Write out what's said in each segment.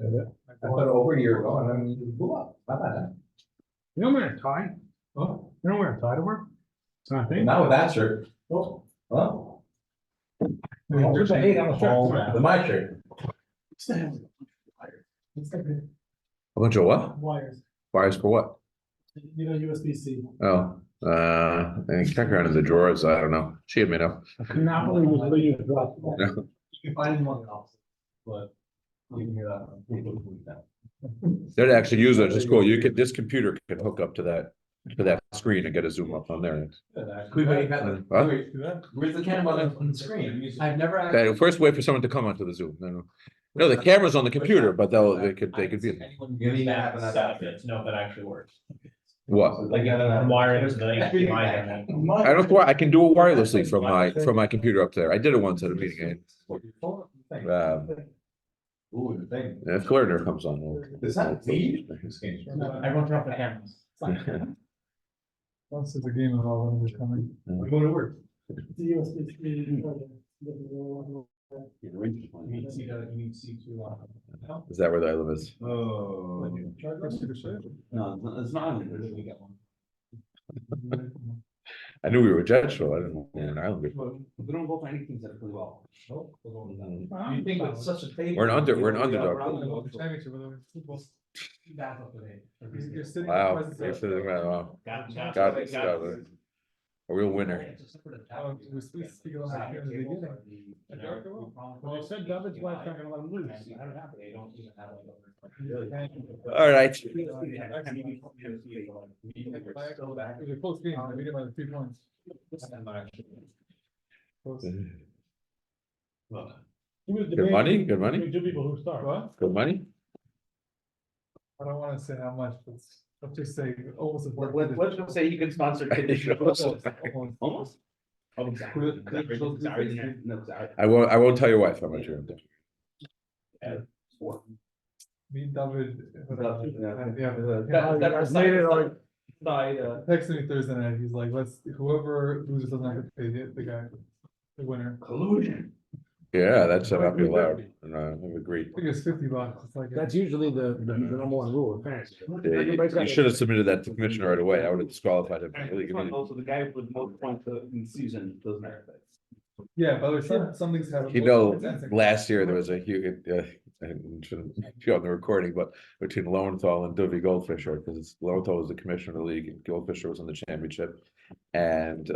I thought over a year ago, and I mean, it blew up. Not bad. You don't wear a tie? Oh, You don't wear a tie to work? It's not a thing. not with that shirt. Oh, well. There's a hate on the shirt. With my shirt. A bunch of what? Wires, Wires for what? USB-C. Oh, and check around in the drawers. I don't know. She had me know. I could not believe it was letting you drop. No. You can find them on the office, but you can hear that. They'd actually use it. It's cool. You could, this computer can hook up to that screen and get a zoom up on there. Huh? Where's the camera on the screen? I've never. Okay, first wait for someone to come onto the Zoom. No, the camera's on the computer, but they could view it. Anyone really mad stuff to know if that actually works. What? Like wire into the HDMI. I don't, I can do it wirelessly from my computer up there. I did it once at a meeting. If Lerner comes on. Is that me? Everyone turn off the cameras. Once there's a game of all of them coming. We're going to work. Is that where the island is? Oh. No, it's not. I knew we were Jetro. I didn't know we were an island. We don't go for anything that really well. You think it's such a thing? We're an underdog. Wow. You're sitting around, wow. Got it. A real winner. Well, I said David's wife not gonna let him lose. All right. It was a close game. I beat him by 3 points. Good money, good money, Two people who start. What? good money. I don't wanna say how much, but let's just say almost. Let's just say you can sponsor kidney. Almost. I won't tell your wife how much you're into. Me and David. Side, Texted me Thursday night, he's like, whoever loses doesn't have to pay the guy, the winner. collusion. Yeah, that should not be allowed. And I've agreed. I think it's $50, it's like. That's usually the number one rule of fantasy. You should have submitted that to the commissioner right away. I would have disqualified him. Also, the guy with most points in the season doesn't have that. Yeah, but there's some things have. You know, last year there was a huge, I shouldn't be on the recording, but between Lowenthal and Dovey Goldfisher, because Lowenthal was the commissioner of the league and Goldfisher was in the championship. And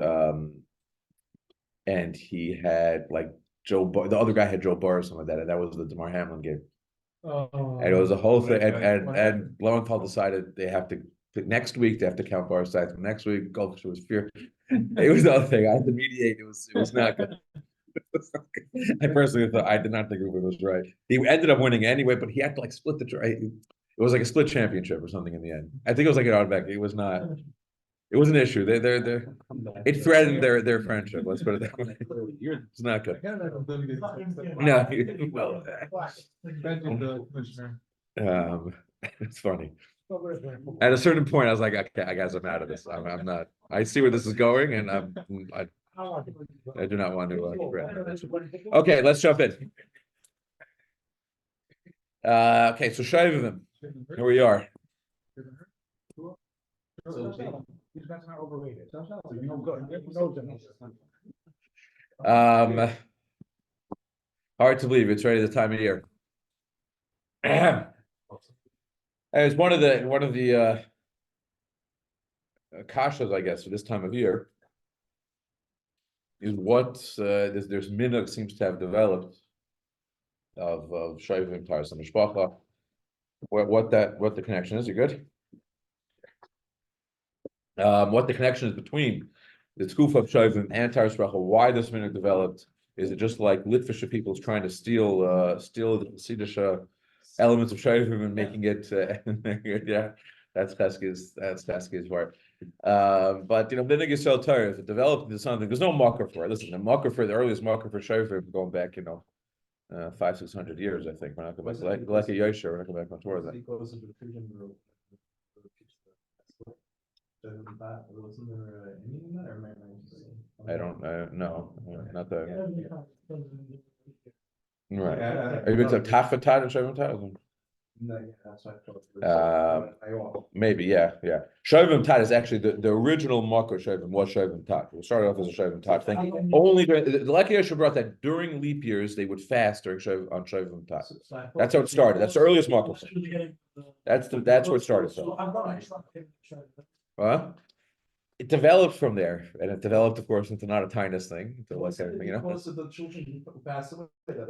he had like the other guy had Joe Burr or something like that, and that was the DeMar Hamlin game. And it was a whole thing, and Lowenthal decided they have to, next week they have to count Barr's stats. Next week, Goldfisher was fear. It was the other thing. I had to mediate. It was not good. I personally thought, I did not think Ruben was right. He ended up winning anyway, but he had to like split the try. It was like a split championship or something in the end. I think it was like an automatic. It was not. It was an issue. It threatened their friendship. Let's put it that way. It's not good. No, well, it's funny. At a certain point, I was like, okay, I guess I'm out of this. I'm not. I see where this is going, and I do not want to. Okay, let's jump in. Okay, so Shovivim, here we are. Hard to believe it's already the time of year. It's one of the kashas, I guess, for this time of year is what there's minhag seems to have developed of Shovivim Taras Mishpacha. What the connection is? You good? What the connection is between the Tkuf of Shovivim and Taras Mishpacha? Why this minhag developed? Is it just like Litvish people is trying to steal the Hasidic elements of Shovivim and making it? Yeah, that's Chesky's part. But minhag Yisrael Torah, if it developed into something, there's no marker for it. Listen, the marker for the earliest marker for Shovivim going back, 500-600 years, I think. We're not going back like a Yosher. We're not going back on Torah then. I don't know. Not the right. Are you going to Tafetad and Shovivim Tad? No, yeah, that's what I thought. Maybe, yeah. Shovivim Tat is actually the original Makor Shovivim was Shovivim Tat. It started off as a Shovivim Tat thing. Only during the Leki Yosha brought that during leap years they would fast during on Shovivim Tat. That's how it started. That's the earliest Makor. That's where it started. So. It developed from there, and it developed, of course, into not a tinus thing, into like everything, you know. Most of the children who passed away, that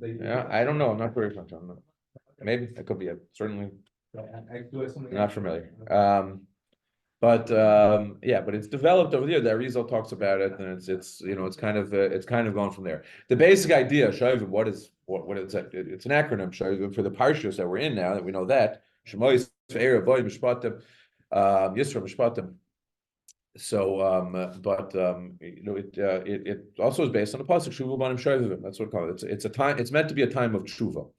they. Yeah, I don't know. I'm not very much on that. Maybe that could be it. Certainly not familiar. But it's developed over there. That Rizal talks about it, and it's kind of gone from there. The basic idea, Shovivim, what is it? It's an acronym, Shovivim, for the parshas that we're in now. That we know that Shemois Ve'era Boy Mishpatim, Yisra Mishpatim. So, it also is based on the pasuk Shuvu Banim Shovivim. That's what we call it. It's a time. It's meant to be a time of tshuva.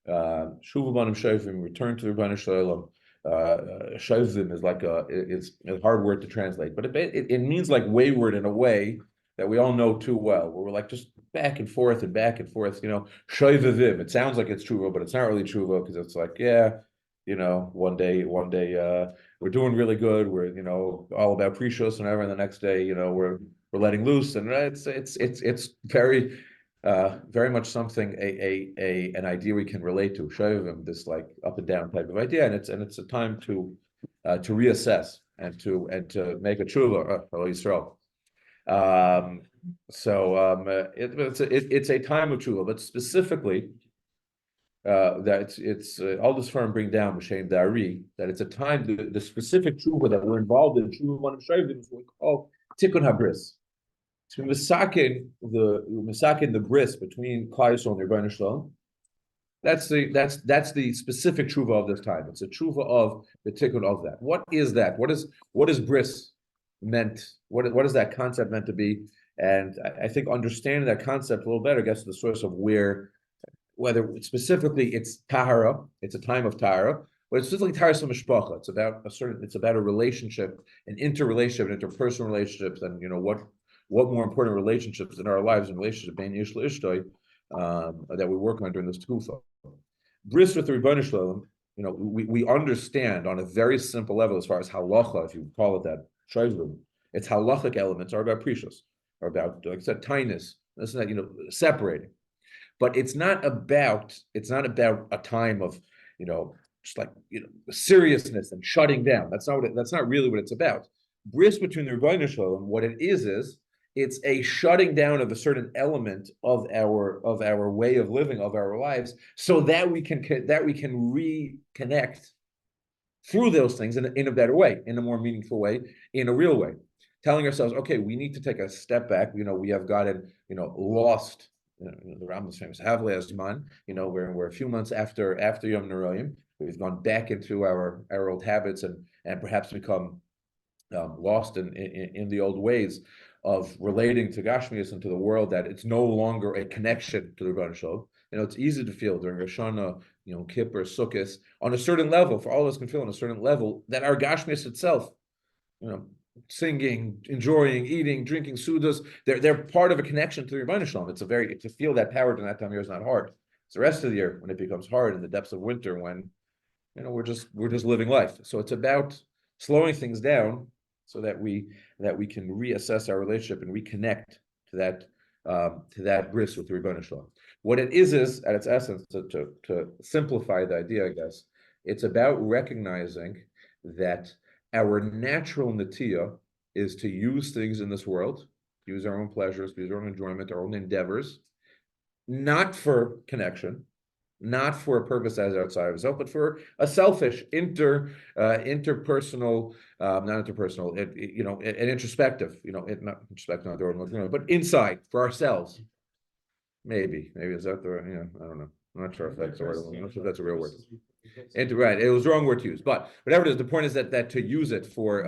Shuvu Banim Shovivim, return to the Rebbeinu Shalom. Shovivim is like it's a hard word to translate, but it means like wayward in a way that we all know too well, where we're like just back and forth. You know, Shovivim. It sounds like it's tshuva, but it's not really tshuva because it's like one day we're doing really good. We're all about precious and whatever, and the next day we're letting loose, and it's very very much something an idea we can relate to. Shovivim, this like up and down type of idea, and it's a time to reassess and to make a tshuva, Yisrael. It's a time of tshuva, but specifically. That it's all this firm bring down M'Shem Dari, that it's a time the specific tshuva that we're involved in tshuva one of Shovivim is what we call tikkun habris. To misakin the bris between Klal Yisrael and the Rebbeinu Shalom. That's the specific tshuva of this time. It's a tshuva of the tikkun of that. What is that? What is bris meant? What is that concept meant to be? And I think understanding that concept a little better gets to the source of whether specifically it's tahara, it's a time of tahara, but it's specifically tahara mishpacha. It's about a relationship, an interrelationship, an interpersonal relationships, and what more important relationships in our lives and relationship bein ish l'ishtoi that we work on during this tkufa. Bris with the Rebbeinu Shalom, we understand on a very simple level as far as halacha, if you call it that, Shovivim, its halachic elements are about precious, are about, like I said, tinus, this and that, separating. But it's not about a time of just like seriousness and shutting down. That's not really what it's about. Bris between the Rebbeinu Shalom, what it is it's a shutting down of a certain element of our way of living, of our lives, so that we can reconnect through those things in a better way, in a more meaningful way, in a real way. Telling ourselves, okay, we need to take a step back. We have gotten lost. The Rambam's famous Havle Azman, we're a few months after Yom Neroyim. We've gone back into our old habits and perhaps become lost in the old ways of relating to Gashmias and to the world, that it's no longer a connection to the Rebbeinu Shalom. It's easy to feel during Rosh Hashanah, Kippur, Sukkot, on a certain level, for all of us can feel on a certain level, that our Gashmias itself, singing, enjoying, eating, drinking sudas, they're part of a connection to the Rebbeinu Shalom. To feel that power during that time of year is not hard. It's the rest of the year when it becomes hard in the depths of winter, when we're just living life. So it's about slowing things down so that we can reassess our relationship and reconnect to that bris with the Rebbeinu Shalom. What it is at its essence, to simplify the idea, I guess, it's about recognizing that our natural natiya is to use things in this world, use our own pleasures, use our own enjoyment, our own endeavors, not for connection, not for a purpose as outside of itself, but for a selfish, interpersonal, not interpersonal, an introspective, not introspective, but inside for ourselves. Maybe is that the I don't know. I'm not sure if that's the word. I'm not sure if that's a real word. Right, it was the wrong word to use, but whatever it is, the point is that to use it for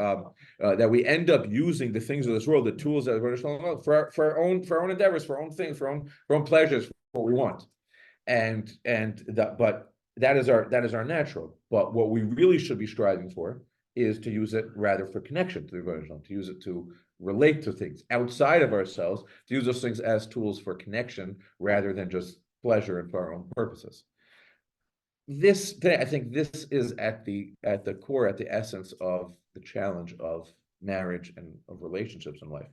that we end up using the things of this world, the tools that we're for our own endeavors, for our own things, for our own pleasures, for what we want, but that is our natural. But what we really should be striving for is to use it rather for connection to the original, to use it to relate to things outside of ourselves, to use those things as tools for connection rather than just pleasure and for our own purposes. I think this is at the core, at the essence of the challenge of marriage and of relationships in life.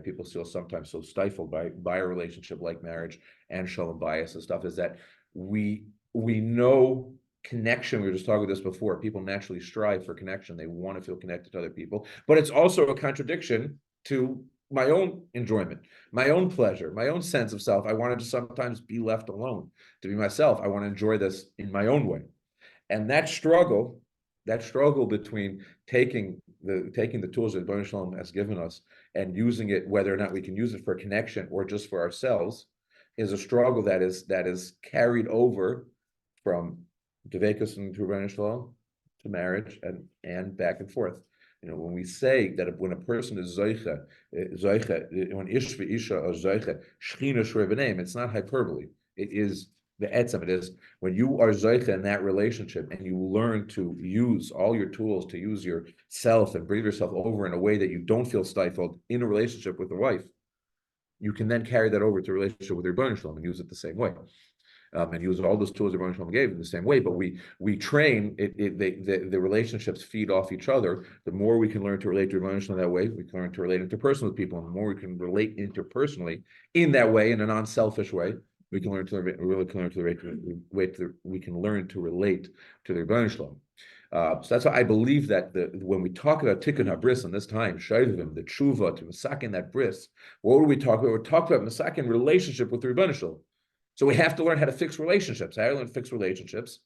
People feel sometimes so stifled by a relationship like marriage and shalom bias and stuff, is that we know connection. We were just talking about this before. People naturally strive for connection. They want to feel connected to other people, but it's also a contradiction to my own enjoyment, my own pleasure, my own sense of self. I wanted to sometimes be left alone, to be myself. I want to enjoy this in my own way. And that struggle between taking the tools that Baruch Shalom has given us and using it, whether or not we can use it for connection or just for ourselves, is a struggle that is carried over from Devekus and Baruch Shalom to marriage and back and forth. When we say that when a person is zoiche, when ish v'isha are zoiche, shchina shorei b'neim, it's not hyperbole. It is the etzem. It is when you are zoiche in that relationship and you learn to use all your tools, to use yourself and bring yourself over in a way that you don't feel stifled in a relationship with the wife, you can then carry that over to a relationship with your Rebbeinu Shalom and use it the same way. And use all those tools that Rebbeinu Shalom gave in the same way, but we train the relationships feed off each other. The more we can learn to relate to Rebbeinu Shalom that way, we can learn to relate interpersonally with people, and the more we can relate interpersonally in that way, in a non-selfish way, we can learn to relate to the Rebbeinu Shalom. So that's why I believe that when we talk about tikkun habris on this time, Shovivim, the tshuva to masakin that bris, what are we talking about? We're talking about masakin relationship with the Rebbeinu Shalom. So we have to learn how to fix relationships. How to learn to fix relationships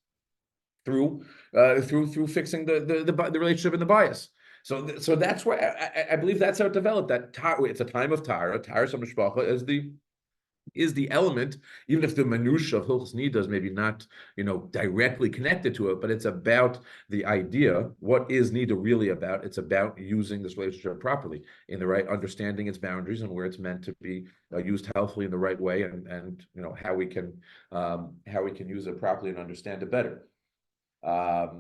through fixing the relationship and the bias. So that's where I believe that's how it developed. That it's a time of Tara. Tara Samashpacha is the element, even if the minutiae of Hilchos Nida is maybe not, directly connected to it, but it's about the idea. What is Nida really about? It's about using this relationship properly, in the right, understanding its boundaries and where it's meant to be used healthfully in the right way, and how we can use it properly and understand it better. I've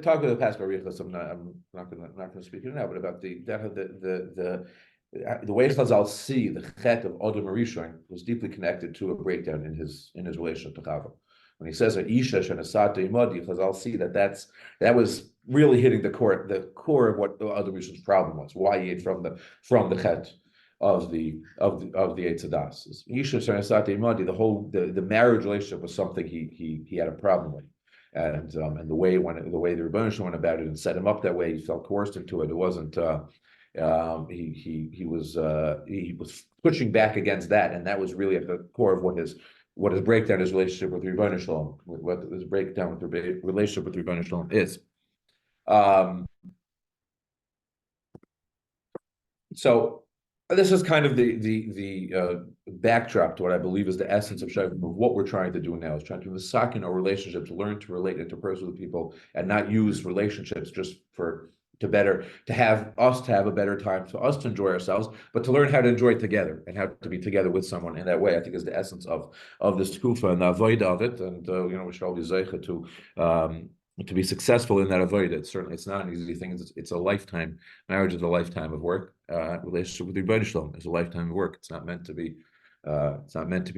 talked with the past Barichas. I'm not going to speak it now, but about the way Chazal see the chet of Adam Rishon was deeply connected to a breakdown in his relationship to Chava. When he says Isha Shenasata Imadi, Chazal see that was really hitting the core of what Adam Rishon's problem was. Why he ate from the chet of the Eitz Hadas. Isha Shenasata Imadi, the marriage relationship was something he had a problem with. And the way the Rebbeinu Shalom went about it and set him up that way, he felt coerced into it. It wasn't. He was pushing back against that, and that was really at the core of what his breakdown his relationship with Rebbeinu Shalom, what his breakdown with the relationship with Rebbeinu Shalom is. So this is kind of the backdrop to what I believe is the essence of Shovivim, of what we're trying to do now, is trying to masakin our relationships, learn to relate interpersonally with people, and not use relationships just to have a better time, for us to enjoy ourselves, but to learn how to enjoy it together and how to be together with someone in that way. I think is the essence of this tkufa and the avodah of it. And we should all be zeicha to be successful in that avodah. It's not an easy thing. It's a lifetime. Marriage is a lifetime of work. Relationship with Rebbeinu Shalom is a lifetime of work. It's not meant to be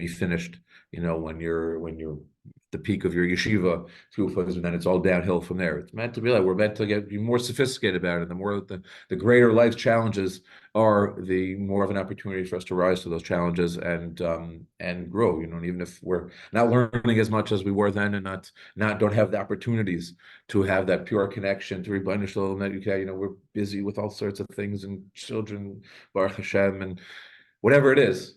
finished. When you're the peak of your yeshiva and then it's all downhill from there. It's meant to be like we're meant to be more sophisticated about it. The more the greater life's challenges are, the more of an opportunity for us to rise to those challenges and grow. And even if we're not learning as much as we were then, and don't have the opportunities to have that pure connection to Rebbeinu Shalom, that we're busy with all sorts of things and children, Baruch Hashem, and whatever it is,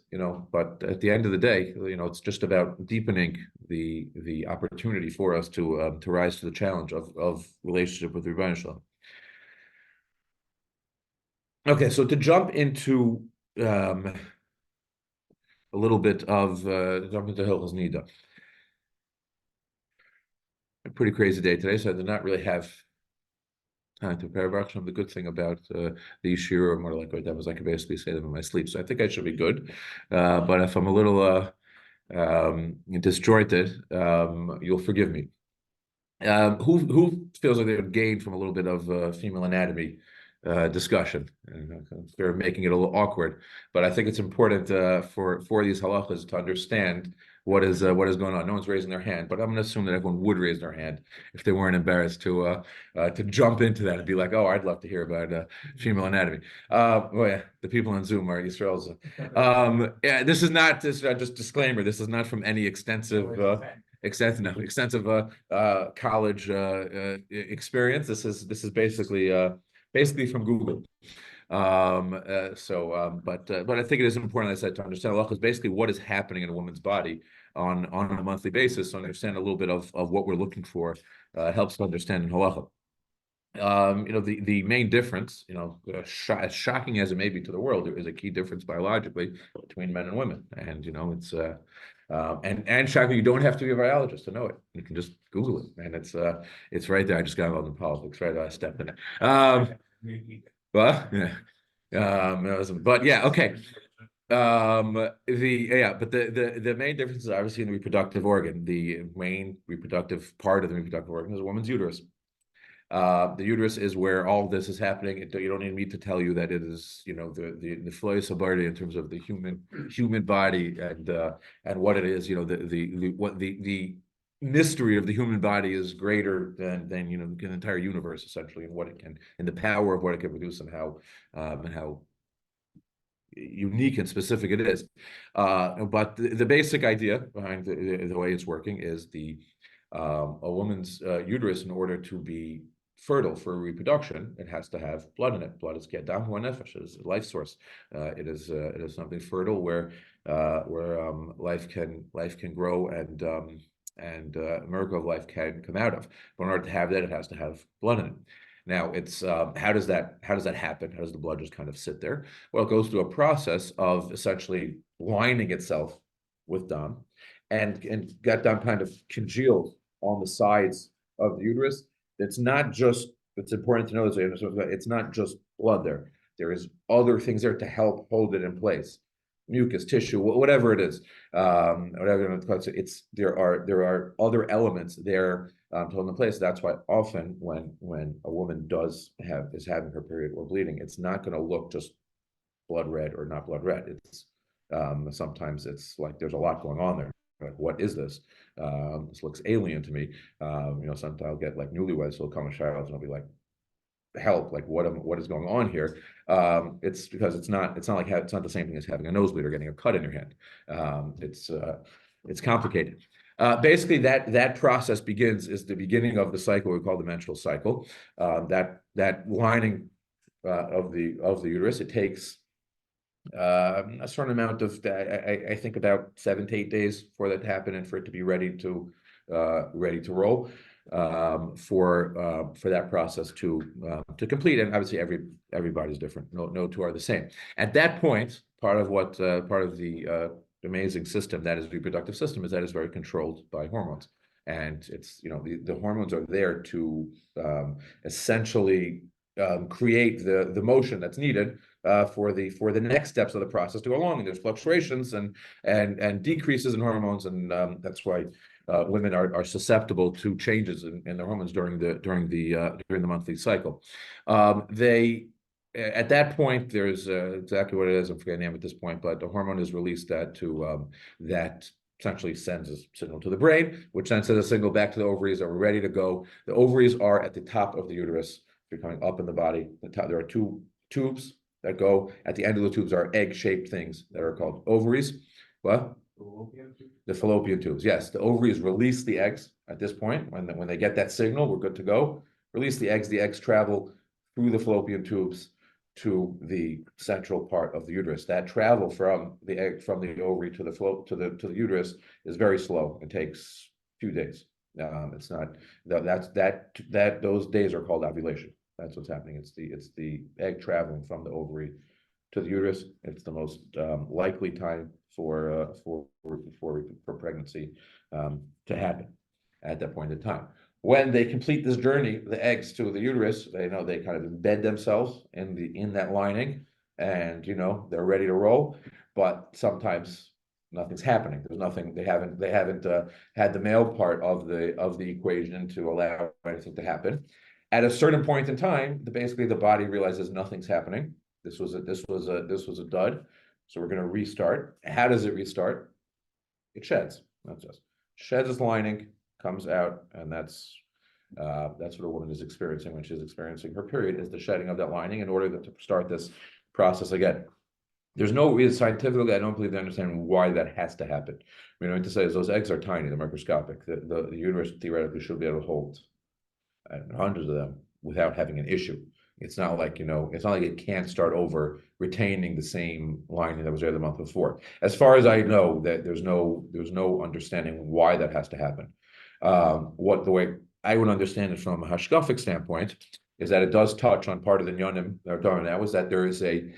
but at the end of the day, it's just about deepening the opportunity for us to rise to the challenge of relationship with Rebbeinu Shalom. Okay, so to jump into a little bit of Hilchos Nida. A pretty crazy day today, so I did not really have time to prepare Baruch Hashem. The good thing about the shiur, or more like that, was I could basically say them in my sleep, so I think I should be good. But if I'm a little disjointed, you'll forgive me. Who feels like they would gain from a little bit of female anatomy discussion. And they're making it a little awkward, but I think it's important for these halachas to understand what is going on. No one's raising their hand, but I'm going to assume that everyone would raise their hand if they weren't embarrassed to jump into that and be like, "Oh, I'd love to hear about female anatomy." Well, yeah, the people on Zoom are Israel's. Yeah, this is not just disclaimer. This is not from any extensive college experience. This is basically from Google. But I think it is important, as I said, to understand halacha is basically what is happening in a woman's body on a monthly basis. So understand a little bit of what we're looking for helps to understand in halacha. The main difference, as shocking as it may be to the world, there is a key difference biologically between men and women, and it's and shocking. You don't have to be a biologist to know it. You can just Google it, and it's right there. I just got involved in politics, right? I stepped in it. But yeah, but yeah, okay. But the main difference is obviously in the reproductive organ. The main reproductive part of the reproductive organ is a woman's uterus. The uterus is where all this is happening. You don't need me to tell you that it is, the flois habardi in terms of the human body and what it is. The mystery of the human body is greater than the entire universe, essentially, and what it can, and the power of what it can produce, and how unique and specific it is. But the basic idea behind the way it's working is a woman's uterus, in order to be fertile for reproduction, it has to have blood in it. Blood is kedam hu nefesh, it is a life source. It is something fertile where life can grow and a miracle of life can come out of. But in order to have that, it has to have blood in it. Now, it's how does that happen? How does the blood just kind of sit there? Well, it goes through a process of essentially lining itself with dam, and that dam kind of congeals on the sides of the uterus. It's important to know this. It's not just blood there. There is other things there to help hold it in place. Mucus, tissue, whatever it is, whatever there are other elements there to hold in place. That's why often when a woman is having her period or bleeding, it's not going to look just blood red or not blood red. It's sometimes it's like there's a lot going on there. Like, what is this? This looks alien to me. Sometimes I'll get like newlyweds, so I'll come to child and I'll be like, help, like what is going on here? It's because it's not the same thing as having a nosebleed or getting a cut in your hand. It's complicated. Basically, that process is the beginning of the cycle we call the menstrual cycle. That lining of the uterus, it takes a certain amount of, I think, about 7 to 8 days for that to happen and for it to be ready to roll, for that process to complete. And obviously everybody's different. No two are the same. At that point, part of the amazing system that is the reproductive system is that it's very controlled by hormones. And it's, the hormones are there to essentially create the motion that's needed for the next steps of the process to go along. And there's fluctuations and decreases in hormones, and that's why women are susceptible to changes in their hormones during the monthly cycle. At that point, there's exactly what it is. I'm forgetting the name at this point, but the hormone is released that essentially sends a signal to the brain, which then sends a signal back to the ovaries that we're ready to go. The ovaries are at the top of the uterus. If you're coming up in the body, there are 2 tubes that go. At the end of the tubes are egg-shaped things that are called ovaries. What? The fallopian tubes. Yes, the ovaries release the eggs at this point. When they get that signal, we're good to go. Release the eggs. The eggs travel through the fallopian tubes to the central part of the uterus. That travel from the ovary to the uterus is very slow. It takes a few days. It's not those days are called ovulation. That's what's happening. It's the egg traveling from the ovary to the uterus. It's the most likely time for pregnancy to happen at that point in time. When they complete this journey, the eggs to the uterus, they kind of embed themselves in that lining, and they're ready to roll. But sometimes nothing's happening. There's nothing. They haven't had the male part of the equation to allow anything to happen. At a certain point in time, basically the body realizes nothing's happening. This was a dud. So we're going to restart. How does it restart? It sheds. Not just sheds its lining, comes out, and that's what a woman is experiencing when she's experiencing her period, is the shedding of that lining in order to start this process again. There's no reason scientifically, I don't believe they understand why that has to happen. I mean, to say is those eggs are tiny, they're microscopic. The uterus theoretically should be able to hold hundreds of them without having an issue. It's not like, it's not like it can't start over retaining the same lining that was there the month before. As far as I know, that there's no understanding why that has to happen. The way I would understand it from a hashkafic standpoint is that it does touch on part of the nyonim that we're talking about, is that there is a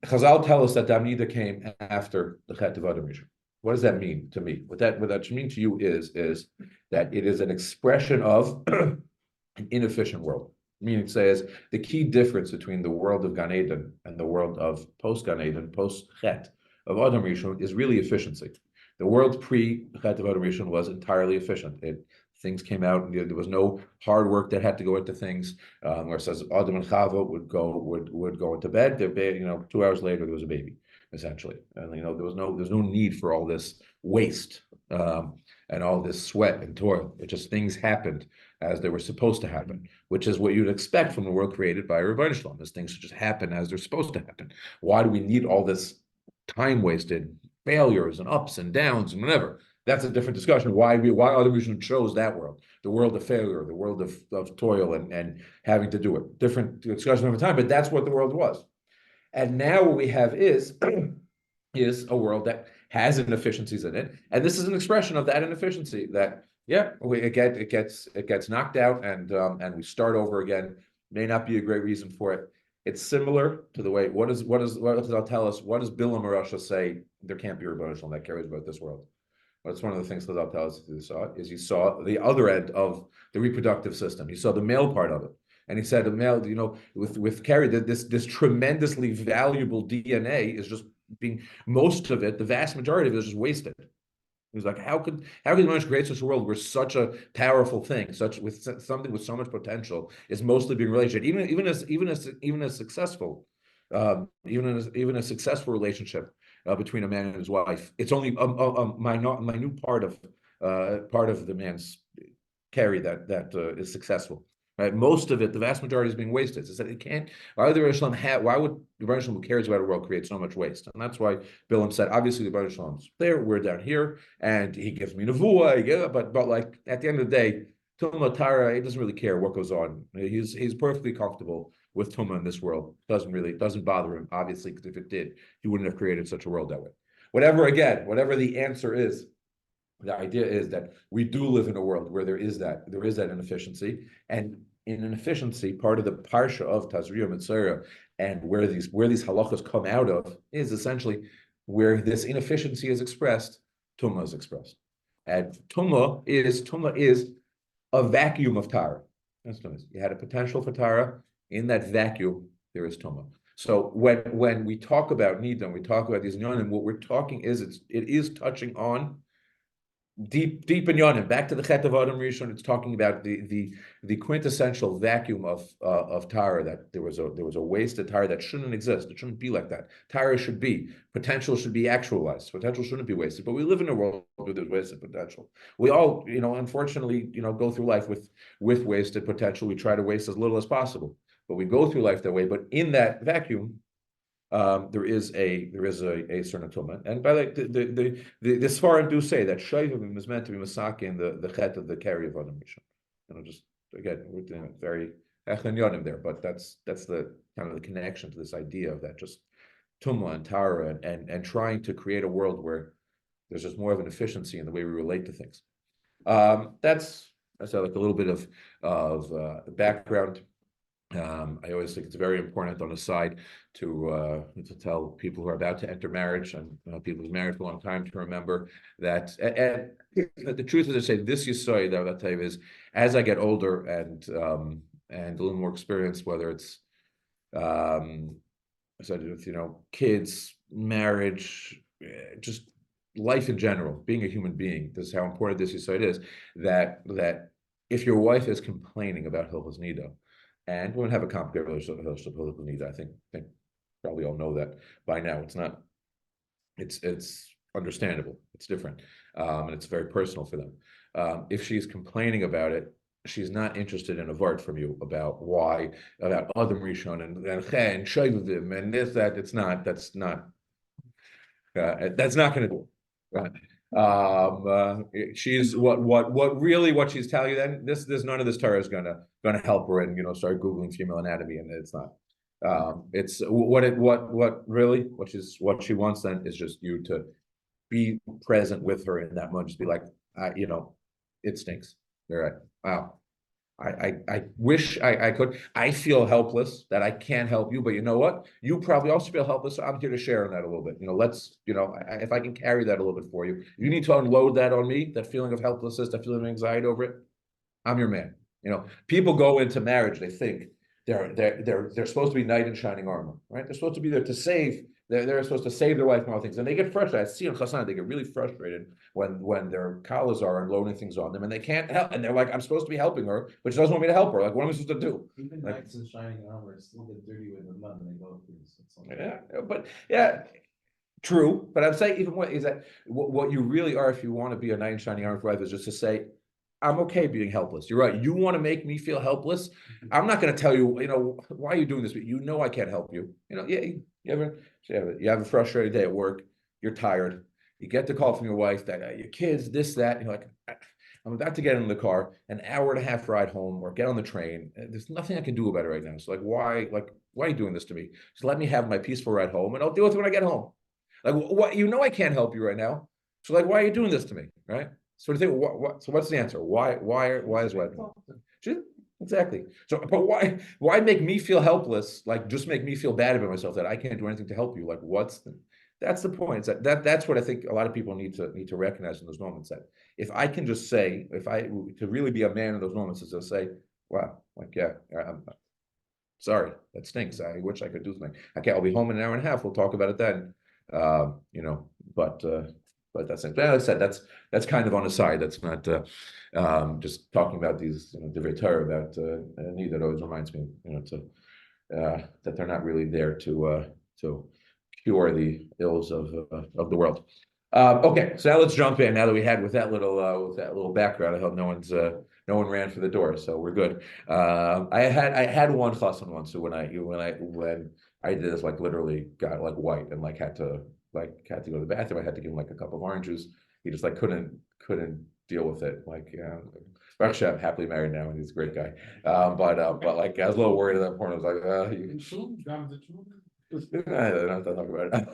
Chazal tell us that the Amida came after the Chet of Adam Rishon. What does that mean to me? What that should mean to you is that it is an expression of an inefficient world. Meaning, says the key difference between the world of Gan Eden and the world of post Gan Eden, post Chet of Adam Rishon, is really efficiency. The world pre Chet of Adam Rishon was entirely efficient. Things came out. There was no hard work that had to go into things. Where it says Adam and Chava would go into bed. Their baby, 2 hours later there was a baby, essentially, and there's no need for all this waste and all this sweat and toil. It just, things happened as they were supposed to happen, which is what you'd expect from the world created by Rabbi Shalom. As things just happen as they're supposed to happen. Why do we need all this time wasted, failures and ups and downs and whatever? That's a different discussion. Why other Rishon chose that world, the world of failure, the world of toil and having to do it. Different discussion over time, but that's what the world was. And now what we have is a world that has inefficiencies in it, and this is an expression of that inefficiency. That it gets knocked out, and we start over again. May not be a great reason for it. It's similar to the way what does they'll tell us? What does Bilam Rasha say? There can't be a Rebbeinu Shalom that cares about this world. That's one of the things that I'll tell us he saw the other end of the reproductive system. He saw the male part of it. And he said the male, with Carrie, that this tremendously valuable DNA is just being, most of it, the vast majority of it is just wasted. He was like, how could man create such a world where such a powerful thing, something with so much potential, is mostly being related? Even a successful, even a successful relationship between a man and his wife, it's only a minute part of the man's carry that is successful. Right? Most of it, the vast majority, is being wasted. So it can't. Why would the Rebbeinu Shalom, who cares about a world, create so much waste? And that's why Bilam said, obviously the Rebbeinu Shalom's there, we're down here, and he gives me nevuah. But like at the end of the day, Tumah Tara, he doesn't really care what goes on. He's perfectly comfortable with Tumah in this world. Doesn't bother him, obviously, because if it did, he wouldn't have created such a world that way. Whatever the answer is, the idea is that we do live in a world where there is that inefficiency, and in inefficiency, part of the parsha of Tazria Mitzvah and where these halachas come out of is essentially where this inefficiency is expressed. Tumah is expressed, and tumah is a vacuum of Tara. That's tumah. You had a potential for Tara. In that vacuum, there is tumah. So when we talk about nidam, we talk about these nyonim, what we're talking is it is touching on deep in Yonim, back to the Chet of Adam Rishon. It's talking about the quintessential vacuum of Tara, that there was a wasted Tara that shouldn't exist. It shouldn't be like that. Tara should be, potential should be actualized. Potential shouldn't be wasted. But we live in a world where there's wasted potential. We all, unfortunately, go through life with wasted potential. We try to waste as little as possible, but we go through life that way. But in that vacuum, there is a certain tumah, and by the Sfarim do say that Shovivim is meant to be masaki in the chet of the carry of Adam Rishon. Just again, we're doing it very echanyonim there, but that's the kind of the connection to this idea of that just tumah and tara and trying to create a world where there's just more of an efficiency in the way we relate to things. That's like a little bit of background. I always think it's very important on the side to tell people who are about to enter marriage and people who've married for a long time to remember that. And the truth is, I say this yesod that I'll tell you is, as I get older and a little more experienced, whether it's kids, marriage, just life in general, being a human being. This is how important this yesod is. That if your wife is complaining about Hilchos Nida, and women have a complicated relationship with Hilchos Nida, I think probably all know that by now. It's not. It's understandable. It's different, and it's very personal for them. If she's complaining about it, she's not interested in a vart from you about why, about Adam Rishon and Shovivim and this, that. It's not. That's not going to do it. Right. She's what she's telling you. Then there's none of this Torah is gonna help her and start Googling female anatomy, and it's not. It's what she wants then is just you to be present with her in that moment. Just be like, it stinks. You're right. Wow. I wish I could. I feel helpless that I can't help you, but you know what? You probably also feel helpless. So I'm here to share on that a little bit. If I can carry that a little bit for you, you need to unload that on me, that feeling of helplessness, that feeling of anxiety over it. I'm your man. People go into marriage, they think they're supposed to be knight in shining armor, right? They're supposed to be there to save. They're supposed to save their wife from all things, and they get frustrated. I see on Chassan, they get really frustrated when their collars are unloading things on them, and they can't help. And they're like, "I'm supposed to be helping her, but she doesn't want me to help her. Like, what am I supposed to do?" Even knights in shining armor still get dirty with the mud when they go through this. True. But I'm saying even what you really are, if you want to be a knight in shining armor for life, is just to say, I'm okay being helpless. You're right. You want to make me feel helpless. I'm not going to tell you, why are you doing this? But I can't help you. You have a frustrated day at work. You're tired. You get the call from your wife that your kids, this, that. And you're like, I'm about to get in the car, an hour and a half ride home, or get on the train. There's nothing I can do about it right now. So why are you doing this to me? Just let me have my peaceful ride home, and I'll deal with it when I get home. Like, what? I can't help you right now. So why are you doing this to me? Right? So so what's the answer? Why is what? Exactly. So, but why make me feel helpless? Like, just make me feel bad about myself that I can't do anything to help you. Like, that's the point. That's what I think a lot of people need to recognize in those moments. That if I can just say, to really be a man in those moments, is to say, wow, I'm sorry, that stinks. I wish I could do something. Okay, I'll be home in an hour and a half. We'll talk about it then. But that's it. Like I said, that's kind of on the side. That's not just talking about these divrei Torah about need. That always reminds me, that they're not really there to cure the ills of the world. Okay, so now let's jump in. Now that we had with that little background, I hope no one ran for the door, so we're good. I had one chassan once when I did this, literally got white and had to go to the bathroom. I had to give him a cup of orange juice. He just couldn't deal with it. Baruch Hashem, happily married now, and he's a great guy. But I was a little worried at that point. I was like, I don't have to talk about it.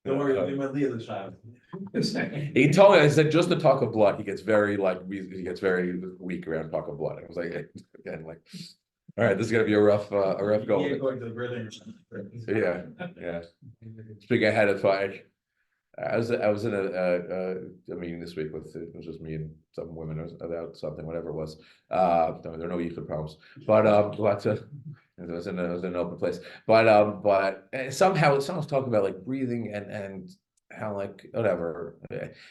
Don't worry, they might leave the child. He told me, I said, just the talk of blood, he gets very weak around talk of blood. I was like, again, all right, this is gonna be a rough go. Going to the birthing or something. Yeah. Speaking ahead of time, I was in a meeting this week it was just me and some women about something, whatever it was. There are no yichud problems, but it was in an open place. But somehow someone's talking about breathing and how whatever,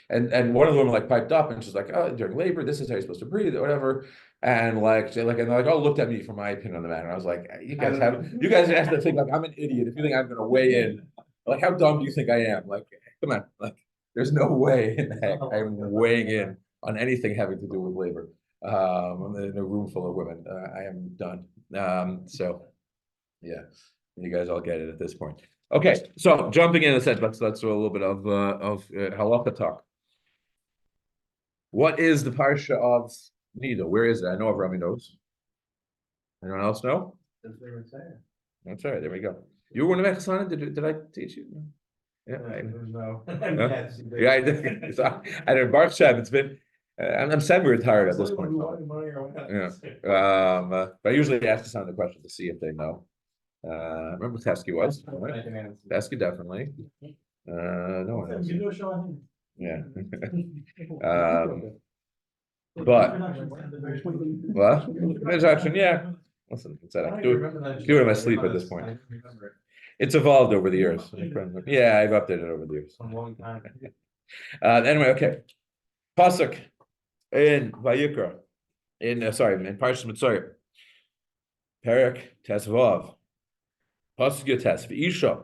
and one of them piped up and she's like, oh, during labor, this is how you're supposed to breathe or whatever. And they're all looked at me for my opinion on the matter. And I was like, you guys have to think I'm an idiot if you think I'm gonna weigh in. How dumb do you think I am? Come on, there's no way in heck I'm weighing in on anything having to do with labor. I'm in a room full of women. I am done. So yeah, you guys all get it at this point. Okay, so jumping in a sense, let's do a little bit of halacha talk. What is the parsha of Nida? Where is it? I know Avrami knows. Anyone else know? That's all right. There we go. You were one of Chasana? Did I teach you? Yeah, No. yeah, I did. I did Baruch Hashem. It's been. I'm semi-retired at this point. Yeah. But I usually ask Chasana the question to see if they know. Remember Teskey was? Right? Teskey definitely. No one else. Yeah. But what? Transaction, yeah. Listen, I do it in my sleep at this point. It's evolved over the years. Yeah, I've updated over the years. A long time. Anyway, okay. Pasuk in Vayikra, in Parshas Mitzrayim, Perek Tesvav, Pasuk Yotes V'isha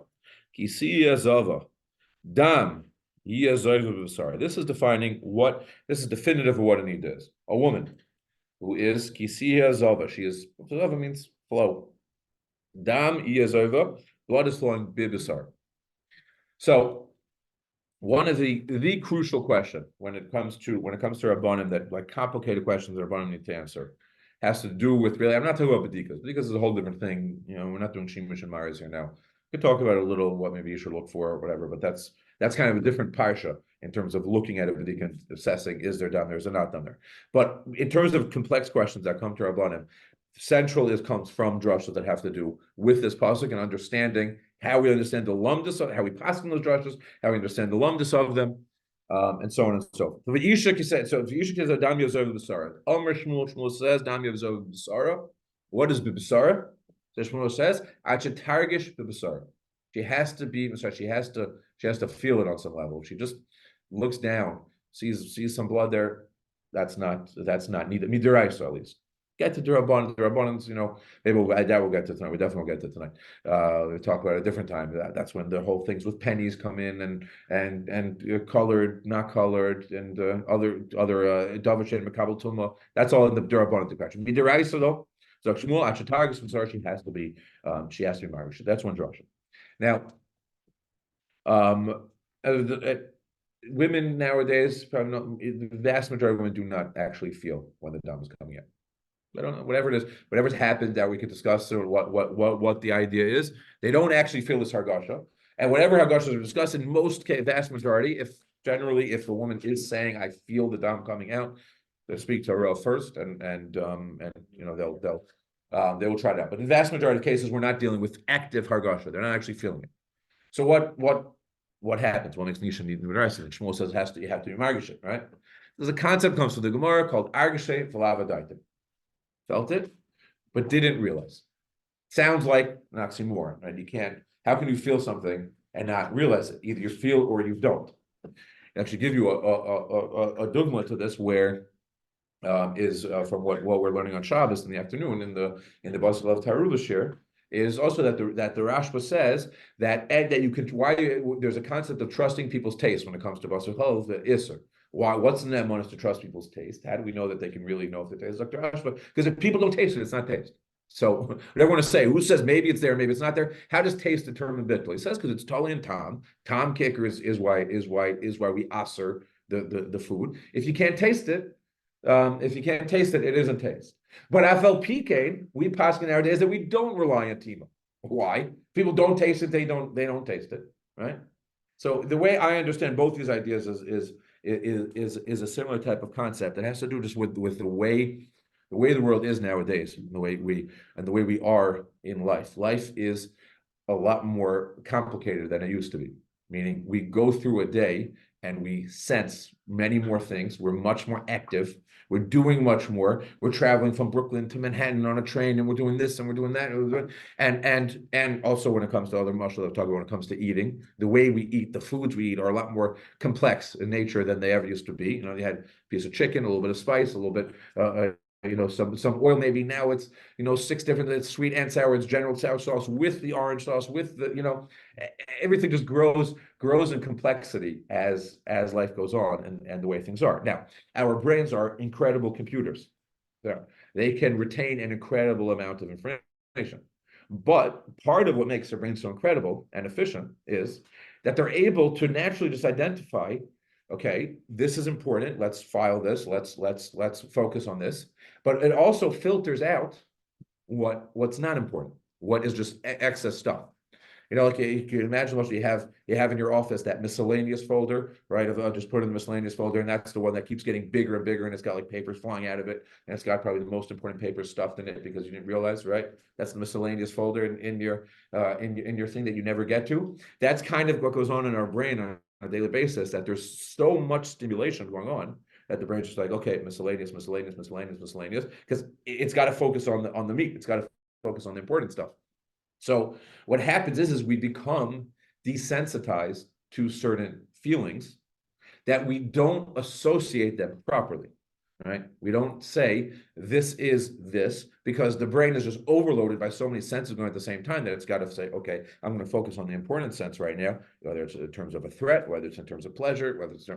Kisi Yazava Dam Yazova B'Sara. This is defining what. This is definitive of what a need is. A woman who is Kisi Yazava. She is. Yazava means flow. Dam Yazova. Blood is flowing b'B'Sara. So one of the crucial question when it comes to Rabbanim, that like complicated questions that Rabbanim need to answer, has to do with, really, I'm not talking about bedikas. Bedikas is a whole different thing. We're not doing shimush and maris here now. We could talk about a little what maybe you should look for or whatever, but that's kind of a different parsha in terms of looking at a bedika and assessing, is there done there, is there not done there. But in terms of complex questions that come to Rabbanim, central comes from drashas that have to do with this pasuk and understanding how we understand the lumdus, how we pass on those drashas, how we understand the lumdus of them, and so on and so forth. So V'yishak says, Dam Yozov B'Sara. Omer Shmuel says, Dam Yozov B'Sara. What is B'Sara? So Shmuel says, Acha Targish B'Sara. She has to be, she has to feel it on some level. She just looks down, sees some blood there. That's not needed. Midiraisa at least. Get to the Rabbanans, maybe that we'll get to tonight. We definitely will get to tonight. We'll talk about it a different time. That's when the whole things with pennies come in and colored, not colored, and other Davashin Makabal Tuma. That's all in the Rabbanan question. Midiraisa though, so Shmuel Achatargis from Sarah, she has to be married. That's one drasha. Now, women nowadays, probably not, the vast majority of women do not actually feel when the dam is coming in. I don't know, whatever it is, whatever's happened that we could discuss, or what the idea is, they don't actually feel this hargasha. And whatever hargashas are discussed, in most cases, vast majority, if a woman is saying, I feel the dam coming out, they'll speak to her first, and they will try it out. But in the vast majority of cases, we're not dealing with active hargasha. They're not actually feeling it. So what happens? What makes Nisha need the rest? And Shmuel says you have to be margish, right? There's a concept comes from the Gemara called argishe v'lavadaitim. Felt it, but didn't realize. Sounds like an oxymoron, right? You can't. How can you feel something and not realize it? Either you feel or you don't. I actually give you a dogma to this, where is from what we're learning on Shabbos in the afternoon in the Basel of Tarulashir, is also that the Rashba says that you can, there's a concept of trusting people's taste when it comes to Basel Chol, the Isser. Why? What's in that money to trust people's taste? How do we know that they can really know if the taste is Dr. Rashba? Because if people don't taste it, it's not taste. So whatever I want to say, who says maybe it's there, maybe it's not there? How does taste determine bittul? He says because it's totally in Tom. Tom kicker is why we aser the food. If you can't taste it, it isn't taste. But FLPK, we pass nowadays that we don't rely on tima. Why? People don't taste it, they don't taste it, right? So the way I understand both these ideas is a similar type of concept that has to do just with the way the world is nowadays, and the way we are in life. Life is a lot more complicated than it used to be. Meaning we go through a day and we sense many more things. We're much more active. We're doing much more. We're traveling from Brooklyn to Manhattan on a train, and we're doing this and we're doing that. And also when it comes to other muscle, I've talked about when it comes to eating, the way we eat, the foods we eat are a lot more complex in nature than they ever used to be. You had a piece of chicken, a little bit of spice, a little bit, some oil. Maybe now it's 6 different. It's sweet and sour. It's general sour sauce with the orange sauce, with the everything just grows in complexity as life goes on and the way things are. Now, our brains are incredible computers. They can retain an incredible amount of information. But part of what makes their brains so incredible and efficient is that they're able to naturally just identify, okay, this is important. Let's file this. Let's focus on this. But it also filters out what's not important, what is just excess stuff. Like you can imagine what you have in your office, that miscellaneous folder, right? I'll just put it in the miscellaneous folder, and that's the one that keeps getting bigger and bigger, and it's got like papers flying out of it, and it's got probably the most important papers stuffed in it because you didn't realize, right? That's the miscellaneous folder in your thing that you never get to. That's kind of what goes on in our brain on a daily basis, that there's so much stimulation going on that the brain's just like, okay, miscellaneous, because it's got to focus on the meat. It's got to focus on the important stuff. So what happens is we become desensitized to certain feelings that we don't associate them properly. Right? We don't say this is this because the brain is just overloaded by so many senses going at the same time that it's got to say, okay, I'm going to focus on the important sense right now, whether it's in terms of a threat, whether it's in terms of pleasure, whether it's,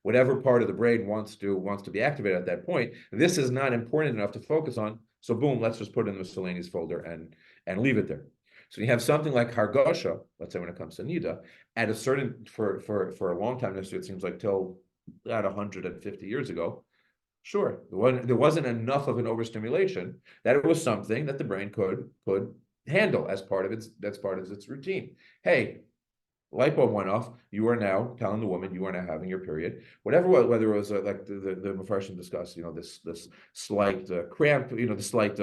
whatever part of the brain wants to be activated at that point. This is not important enough to focus on. So boom, let's just put it in the miscellaneous folder and leave it there. So you have something like Hargosha, let's say when it comes to Nida, at a certain, for a long time, it seems like till about 150 years ago, sure, there wasn't enough of an overstimulation that it was something that the brain could handle as part of its routine. Hey, light bulb went off. You are now telling the woman you are now having your period. Whatever, whether it was like the Mepharshim discussed, this slight cramp, the slight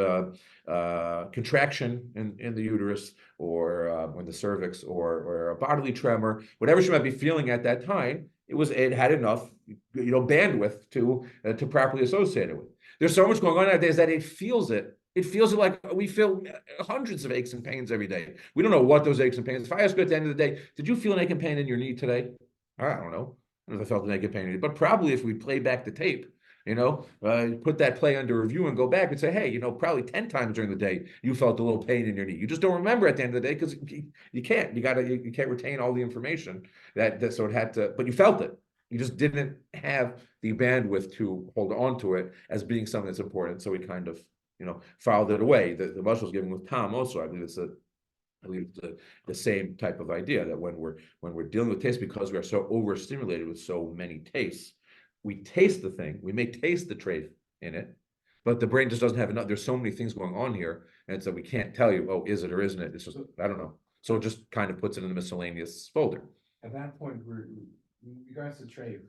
contraction in the uterus, or when the cervix, or a bodily tremor, whatever she might be feeling at that time. It had enough, bandwidth to properly associate it with. There's so much going on nowadays that it feels it. It feels like we feel hundreds of aches and pains every day. We don't know what those aches and pains. If I ask you at the end of the day, did you feel an ache and pain in your knee today? I don't know. I don't know if I felt an ache and pain in it, but probably if we play back the tape, put that play under review and go back and say, hey, probably 10 times during the day you felt a little pain in your knee. You just don't remember at the end of the day because you can't. You can't retain all the information so it had to, but you felt it. You just didn't have the bandwidth to hold on to it as being something that's important. So we kind of, filed it away. The Mashal was given with Tom also. I believe it's the same type of idea that when we're dealing with taste, because we are so overstimulated with so many tastes, we taste the thing, we may taste the trait in it, but the brain just doesn't have enough. There's so many things going on here, and so we can't tell you, oh, is it or isn't it? It's just, I don't know. So it just kind of puts it in the miscellaneous folder. At that point, regards to trait,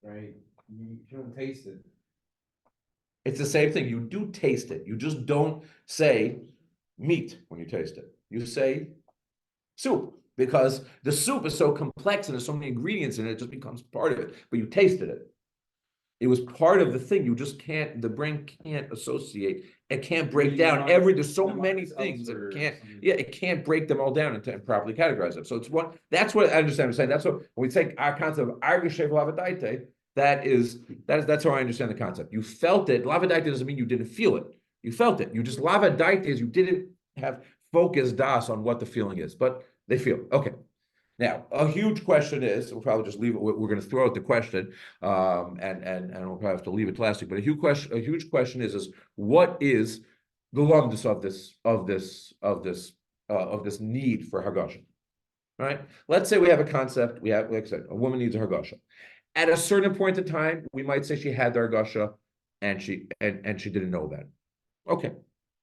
right? You don't taste it. It's the same thing. You do taste it. You just don't say meat when you taste it. You say soup, because the soup is so complex and there's so many ingredients in it, it just becomes part of it. But you tasted it. It was part of the thing. You just can't, the brain can't associate. It can't break down there's so many things that it can't break them all down and properly categorize them. So it's that's what I understand I'm saying. That's what, when we take our concept of Argeshev Lavadaite, that's how I understand the concept. You felt it. Lavadaite doesn't mean you didn't feel it. You felt it. You just, Lavadaite is you didn't have focus das on what the feeling is, but they feel it. Okay. Now, a huge question is, we'll probably just leave it. We're going to throw out the question, and we'll probably have to leave it to last week. But a huge question is what is the lumdus of this need for hargasha? Right? Let's say we have a concept. Like I said, a woman needs a hargasha. At a certain point in time, we might say she had the hargasha, and she didn't know that. Okay.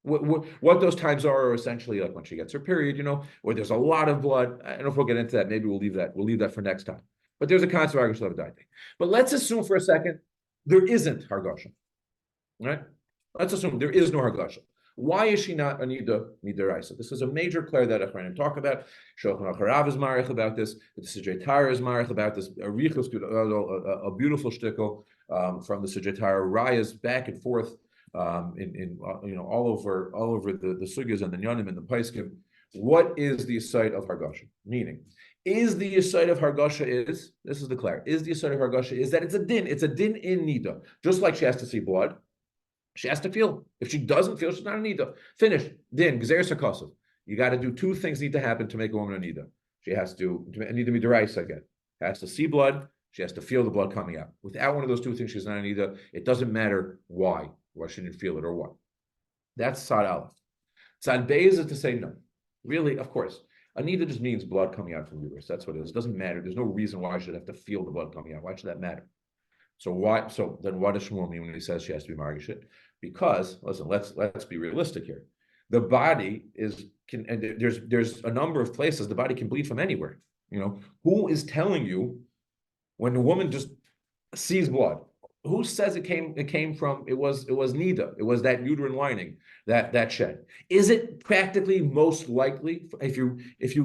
What those times are essentially like when she gets her period, where there's a lot of blood. I don't know if we'll get into that. Maybe we'll leave that for next time. But there's a concept of hargasha lavadaite. But let's assume for a second there isn't hargasha. Right? Let's assume there is no hargasha. Why is she not a nida midaraisa? This is a major clear that Achronim talk about. Shulchan Aruch Harav is marich about this. The Sijay Torah is marich about this. A beautiful shtickle from the Sijay Torah. Rayas back and forth all over the sugyas and the nyanim and the paiskim. What is the site of hargasha? Meaning, is the site of hargasha this is the clear. Is the site of hargasha is that it's a din in nida, just like she has to see blood. She has to feel. If she doesn't feel, she's not a nida. Finish. Din, gzeir sakosov. You got to do two things need to happen to make a woman a nida. She has to need to be deraisa again. Has to see blood. She has to feel the blood coming out. Without one of those two things, she's not a nida. It doesn't matter why she didn't feel it or what. That's Tzad Aleph. Tzad Beis is to say no. Really, of course. A nida just means blood coming out from the uterus. That's what it is. It doesn't matter. There's no reason why I should have to feel the blood coming out. Why should that matter? So then what does Shmuel mean when he says she has to be margishit? Because listen, let's be realistic here. The body and there's a number of places the body can bleed from anywhere. Who is telling you when a woman just sees blood? Who says it came from? It was nida. It was that uterine lining that shed. Is it practically most likely if you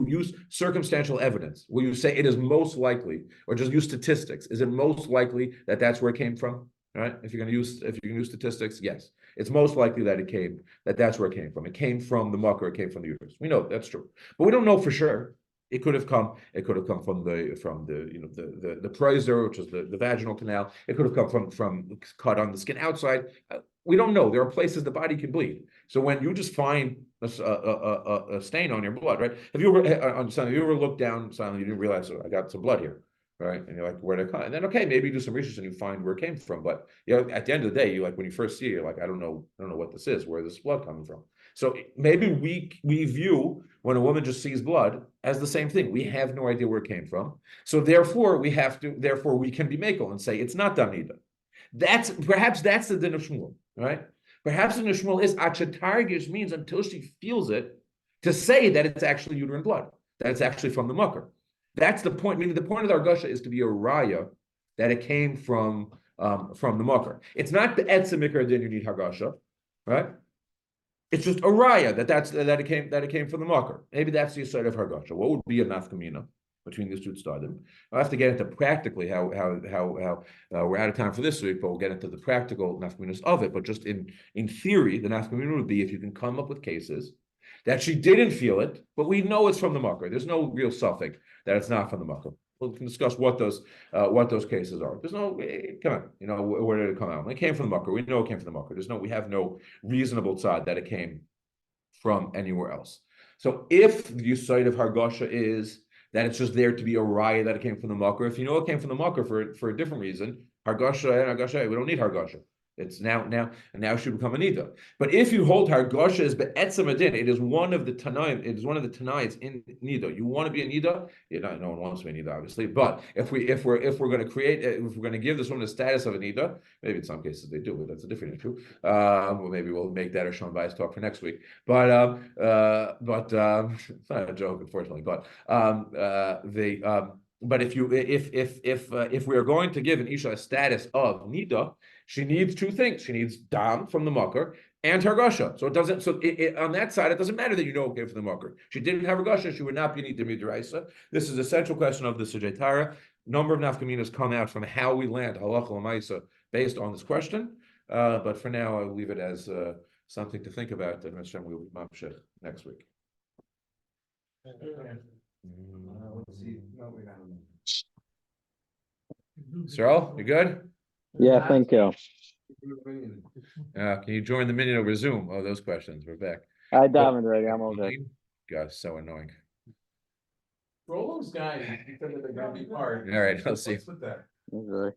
use circumstantial evidence? Will you say it is most likely, or just use statistics? Is it most likely that that's where it came from? All right. If you can use statistics, yes, it's most likely that's where it came from. It came from the mucker. It came from the uterus. We know that's true, but we don't know for sure. It could have come from the the Preiser, which is the vaginal canal. It could have come from cut on the skin outside. We don't know. There are places the body can bleed. So when you just find a stain on your blood, right? Have you ever on something? You ever looked down suddenly you didn't realize, oh, I got some blood here, right? And you're like, where did it come? And then okay, maybe you do some research and you find where it came from. But at the end of the day, you like when you first see it, you're like, I don't know what this is. Where is this blood coming from? So maybe we view when a woman just sees blood as the same thing. We have no idea where it came from. So therefore we can be makel and say it's not damnida. Perhaps that's the din of Shmuel, right? Perhaps the din of Shmuel is achatargish means until she feels it to say that it's actually uterine blood, that it's actually from the mucker. That's the point. Meaning the point of the argasha is to be a raya that it came from the mucker. It's not the etzem ikar din you need hargasha, right? It's just a raya that it came from the mucker. Maybe that's the side of hargasha. What would be a nafkamina between these two tzadim? I'll have to get into practically how we're out of time for this week, but we'll get into the practical nafkaminas of it. But just in theory, the nafkamina would be if you can come up with cases that she didn't feel it, but we know it's from the mucker. There's no real suffix that it's not from the mucker. We can discuss what those cases are. There's no come on, where did it come out? It came from the mucker. We know it came from the mucker. We have no reasonable tzad that it came from anywhere else. So if the side of hargasha is that it's just there to be a raya that it came from the mucker, if you know it came from the mucker for a different reason, hargasha and hargasha, we don't need hargasha. It's now should become a nida. But if you hold hargasha as be'etzem adin, it is one of the tanaim. It is one of the tanais in nida. You want to be a nida. No one wants to be a nida, obviously. But if we're going to give this woman the status of a nida, maybe in some cases they do, but that's a different issue. Well, maybe we'll make that a Sean Bias talk for next week. But it's not a joke, unfortunately. But but if we are going to give an isha a status of nida, she needs two things. She needs dam from the mucker and hargasha. So it doesn't. So on that side, it doesn't matter that you know it came from the mucker. She didn't have hargasha. She would not be nida midiraisa. This is a central question of the Sujatara. Number of nafkaminas come out from how we land halacha l'maisa based on this question. But for now, I'll leave it as something to think about. And Hashem will be mamshech next week. Let's see. No, we're not. Cyril, you good? Yeah, thank you. Can you join the minyan over Zoom? Oh, those questions. We're back. I davened already. I'm all good. Gosh, so annoying. For all those guys, you said that they're gonna be hard. All right, I'll see. What's with that? Really.